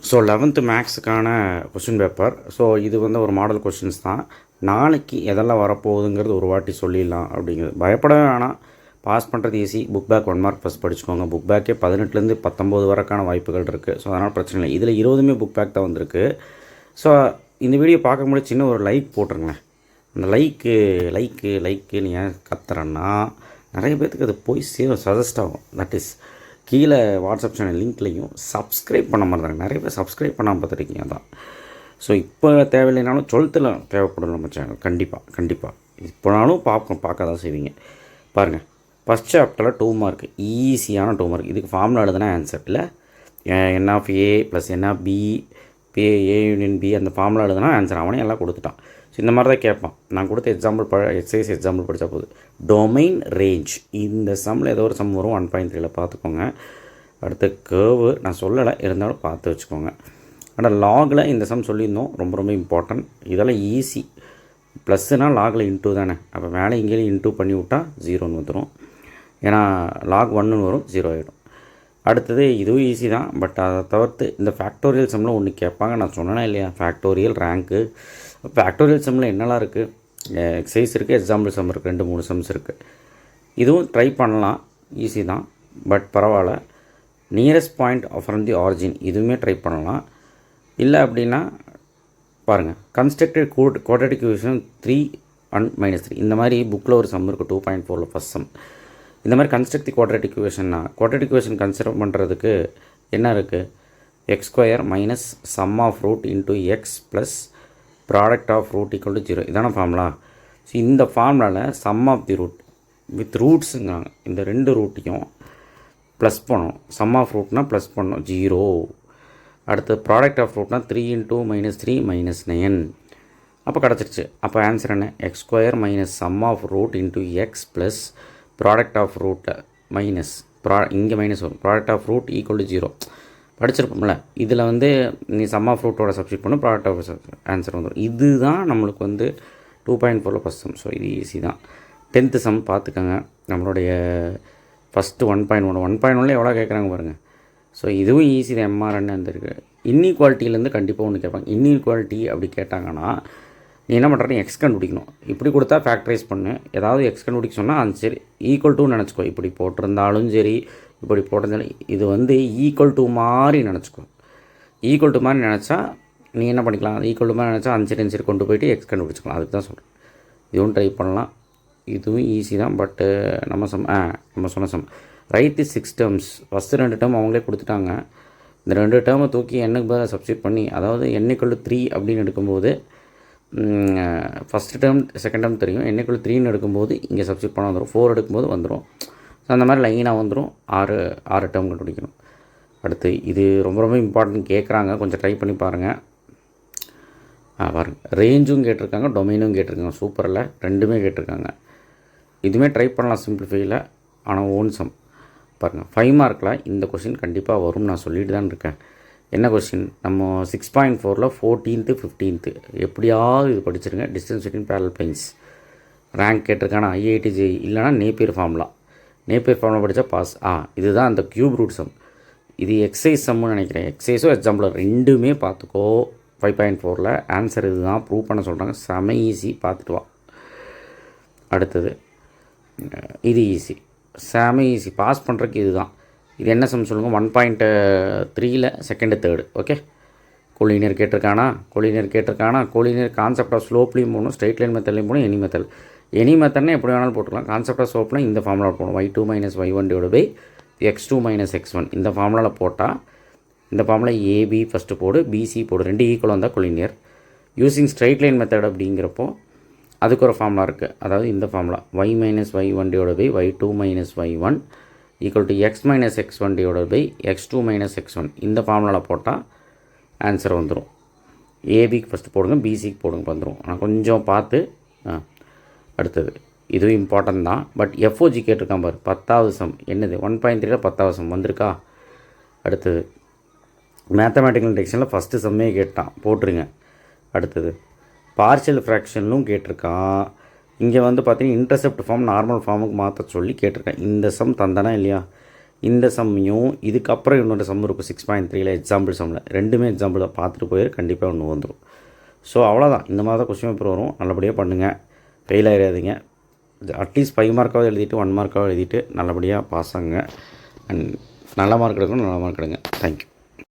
So 11th மேக்ஸுக்கான question paper. So இது வந்து ஒரு மாடல் கொஷின்ஸ் தான். நாளைக்கு எதெல்லாம் வரப்போகுதுங்கிறது ஒரு வாட்டி சொல்லிடலாம் அப்படிங்கிறது. பயப்படவே வேணாம், பாஸ் பண்ணுறது easy. Book back 1 mark first படிச்சுக்கோங்க. புக் பேக்கே 18லேருந்து 19 வரக்கான வாய்ப்புகள் இருக்குது. ஸோ அதனால் பிரச்சனை இல்லை. இதில் 20மே புக் பேக் தான் வந்திருக்கு. ஸோ இந்த வீடியோ பார்க்க முடியாது, சின்ன ஒரு லைக் போட்டுருங்களேன். அந்த லைக்குன்னு ஏன் கத்துறேன்னா நிறைய பேர்த்துக்கு அது போய் சஜஸ்ட் ஆகும். தட் இஸ் கீழே வாட்ஸ்அப் சேனல் லிங்க்லேயும் சப்ஸ்கிரைப் பண்ண மாட்டாங்க. நிறைய பேர் சப்ஸ்கிரைப் பண்ணாமல் பார்த்துருக்கீங்க. அதான். ஸோ இப்போ தேவையில்லைனாலும் 12th தேவைப்படும் நம்ம சேனல். கண்டிப்பாக இப்போனாலும் பார்க்க தான் செய்வீங்க. பாருங்கள், ஃபஸ்ட் சாப்டரில் 2 மார்க், ஈஸியான 2 மார்க். இதுக்கு ஃபார்முலா எழுதுனா ஆன்சர் இல்லை. N of A plus n of B, A union B, அந்த ஃபார்முலா எழுதுனா ஆன்சர். அவனே எல்லாம் கொடுத்துட்டான். ஸோ இந்த மாதிரி தான் கேட்பான். நான் கொடுத்த எக்ஸசைஸ் எக்ஸாம்பிள் படித்தா போகுது. டொமைன் ரேஞ்ச், இந்த சம்மில் ஏதோ ஒரு சம் வரும் 1.3ல் பார்த்துக்கோங்க. அடுத்த கேர்வு நான் சொல்லலை, இருந்தாலும் பார்த்து வச்சுக்கோங்க. ஆனால் லாகில் இந்த சம் சொல்லியிருந்தோம், ரொம்ப இம்பார்ட்டன்ட். இதெல்லாம் ஈஸி. ப்ளஸ்னால் லாகில் இன்டூ தானே, அப்போ மேலே இங்கேயும் இன்டூ பண்ணி விட்டால் 0ன்னு வந்துடும். ஏன்னா லாக் 1ன்னு வரும், 0 ஆகிடும். அடுத்தது இதுவும் ஈஸி தான். பட் அதை தவிர்த்து இந்த ஃபேக்டோரியல் சம்மில் ஒன்று கேட்பாங்க. நான் சொன்னேன்னா இல்லையா, ஃபேக்டோரியல் ரேங்க்கு. ஃபேக்டோரியல் சம்மில் என்னெல்லாம் இருக்குது, எக்ஸசைஸ் இருக்குது, எக்ஸாம்பிள் சம் இருக்குது, 2-3 சம்ஸ் இருக்குது. இதுவும் ட்ரை பண்ணலாம், ஈஸி தான். பட் பரவாயில்ல. Nearest point from the origin, இதுவுமே ட்ரை பண்ணலாம். இல்லை அப்படின்னா பாருங்கள், கன்ஸ்ட்ரக்டட் குவாட்ரேட்டிக் ஈக்குவேஷன் 3 and -3, இந்த மாதிரி புக்கில் ஒரு சம் இருக்குது 2.4ல் ஃபஸ்ட் சம். இந்த மாதிரி கன்ஸ்ட்ரக்ட் தி குவாட்ரேட்டிக் ஈக்குவேஷன்னா, குவாட்ரேட்டிக் ஈக்குவேஷன் கன்சிடர் பண்ணுறதுக்கு என்ன இருக்குது, x² minus sum of root into x plus product of root equal to 0, இதான ஃபார்முலா. ஸோ இந்த ஃபார்முலாவில் sum of the root with ரூட்ஸுங்கிறாங்க. இந்த 2 ரூட்டையும் ப்ளஸ் பண்ணணும். சம் ஆஃப் ரூட்னால் ப்ளஸ் பண்ணணும், 0. அடுத்து ப்ராடக்ட் ஆஃப் ரூட்னா 3 × -3 -9. அப்போ கிடச்சிருச்சு. அப்போ ஆன்சர் என்ன, x² minus sum of root into x plus product of ரூட்டை மைனஸ் இங்கே மைனஸ் வரும், product of root equal to 0 படிச்சிருப்போம்ல. இதில் வந்து நீ சம் ஆஃப் ரூட்டோட சப்ஸ்டிட் பண்ணு, ப்ராடக்ட் ஆஃப் ஆன்சர் வந்துடும். இதுதான் நம்மளுக்கு வந்து 2.4ல் ஃபஸ்ட் சம். ஸோ இது ஈஸி தான். 10th சம் பார்த்துக்கோங்க. நம்மளுடைய ஃபஸ்ட்டு 1.1 எவ்வளோ கேட்குறாங்க பாருங்கள். ஸோ இதுவும் ஈஸி தான். MRN அந்த இருக்குது. இன்இக்வாலிட்டியிலேருந்து கண்டிப்பாக ஒன்று கேட்பாங்க. இன்இக்வாலிட்டி அப்படி கேட்டாங்கன்னா நீ என்ன பண்ணுறேன்னு எக்ஸ் கண்டுபிடிக்கணும். இப்படி கொடுத்தா ஃபேக்டரைஸ் பண்ணு. ஏதாவது எக்ஸ் கண்டுபிடிக்க சொன்னால் அது சரி ஈக்குவல் டுன்னு நினச்சிக்கோ. இப்படி போட்டிருந்தாலும் சரி, இப்படி போட்டிருந்தாலும் இது வந்து ஈக்குவல் டு மாதிரி நினச்சிக்கோ. ஈக்குவல் டு மாதிரி நினச்சா நீ என்ன பண்ணிக்கலாம், ஈக்குவல் டு மாதிரி நினச்சா அன்சரி கொண்டு போய்ட்டு எக்ஸ் கண்டுபிடிச்சிக்கலாம். அதுக்கு தான் சொல்கிறேன். இதுவும் ட்ரை பண்ணலாம். இதுவும் ஈஸி தான். பட்டு நம்ம சொன்ன sum right 6 terms. First 2 term அவங்களே கொடுத்துட்டாங்க. இந்த 2 டேர்மை தூக்கி எண்ணுக்கு பதிலாக சப்ஸ்டிட் பண்ணி, அதாவது n = 3 அப்படின்னு எடுக்கும்போது ஃபஸ்ட்டு டேர்ம் செகண்ட் டேர்ம் தெரியும். n = 3ன்னு எடுக்கும்போது இங்கே சப்ஸ்டிட் பண்ண வந்துடும். 4 எடுக்கும்போது வந்துடும். ஸோ அந்த மாதிரி லைனாக வந்துடும். 6 டேர்ம் கண்டுபிடிக்கணும். அடுத்து இது ரொம்ப இம்பார்ட்டன்ட் கேட்குறாங்க. கொஞ்சம் ட்ரை பண்ணி பாருங்கள். பாருங்கள், ரேஞ்சும் கேட்டிருக்காங்க, டொமைனும் கேட்டிருக்காங்க. சூப்பரில் 2மே கேட்டிருக்காங்க. இதுவுமே ட்ரை பண்ணலாம் சிம்பிளிஃபையில். ஆனால் ஓன் சம் பாருங்கள். 5 மார்க்கில் இந்த கொஷின் கண்டிப்பாக வரும், நான் சொல்லிட்டு தான் இருக்கேன். என்ன கொஷின், நம்ம 6.4ல் 14th 15th எப்படியாவது இது படிச்சிருங்க. Distance between parallel planes rank கேட்டிருக்கான IIT JEE, இல்லைனா நேப்பியர் ஃபார்முலா படித்தா பாஸ். இதுதான் அந்த க்யூப் ரூட் சம். இது எக்ஸசைஸ் சம்னு நினைக்கிறேன். எக்ஸசைஸோ எக்ஸாம்பிளோ 2மே பார்த்துக்கோ. 5.4ல் ஆன்சர் இது தான் ப்ரூவ் பண்ண சொல்கிறாங்க. செம ஈஸி, பார்த்துட்டு வா. அடுத்தது இது ஈஸி, செம ஈஸி. பாஸ் பண்ணுறதுக்கு இது தான். இது என்ன சம் சொல்லுங்கள், 1.3ல் செகண்டு தேர்டு. ஓகே, கோலினியர் கேட்டிருக்கானா, கோலினியர் கான்செப்ட் ஆஃப் ஸ்லோப்லேயும் போகணும், ஸ்ட்ரெயிட் லைன் மெத்தட்லேயும் போகணும், எனி மெத்தட்னா எப்படி வேணாலும் போட்டுக்கலாம். கான்செப்ட் ஆஃப் ஸ்லோப்னா இந்த ஃபார்முலா போகணும், y2 - y1 / x2 - x1. இந்த ஃபார்முலாவில் போட்டால், இந்த ஃபார்முலா AB ஃபஸ்ட்டு போடு, BC போடு, 2 ஈக்குவல் வந்தால் collinear. Using straight line method அப்படிங்கிறப்போ அதுக்கு ஒரு ஃபார்முலா இருக்குது. அதாவது இந்த formula y - y1 / y2 - y1 = x - x1 / x2 - x1. இந்த ஃபார்முலாவில் போட்டால் ஆன்சர் வந்துடும். ஏபிக்கு ஃபஸ்ட்டு போடுங்க, பிசிக்கு போடுங்க, வந்துடும். ஆனால் கொஞ்சம் பார்த்து. அடுத்தது இதுவும் இம்பார்ட்டன்ட் தான். பட் FOG கேட்டிருக்கான் பாரு, 10வது சம். என்னது 1.3ல் 10வது சம் வந்திருக்கா. அடுத்தது மேத்தமேட்டிக்கல் இன்டெக்ஷனில் ஃபஸ்ட்டு சம்மே கேட்டான், போட்டுருங்க. அடுத்தது பார்ஷியல் ஃப்ராக்ஷன்லும் கேட்டிருக்கான். இங்கே வந்து பார்த்தீங்கன்னா இன்டர்செப்ட் ஃபார்ம் நார்மல் ஃபார்முக்கு மாற்ற சொல்லி கேட்டிருக்கேன். இந்த சம் தந்தானா இல்லையா, இந்த சம்மையும் இதுக்கப்புறம் இன்னொரு சம் இருக்கும் 6.3ல் எக்ஸாம்பிள் சம்மில் ரெண்டுமே எக்ஸாம்பிளை பார்த்துட்டு போயிரு கண்டிப்பாக ஒன்று வந்துடும். ஸோ அவ்வளோதான். இந்த மாதிரி தான் கொஸ்டின் பேப்பர் வரும். நல்லபடியாக பண்ணுங்கள், ஃபெயில் ஆகிடாதீங்க. அட்லீஸ்ட் 5 மார்க்காவது எழுதிட்டு 1 மார்க்காவது எழுதிட்டு நல்லபடியாக பாஸ் ஆகுங்க. அண்ட் நல்ல மார்க் எடுக்கணும், நல்ல மார்க் எடுங்க. தேங்க்யூ.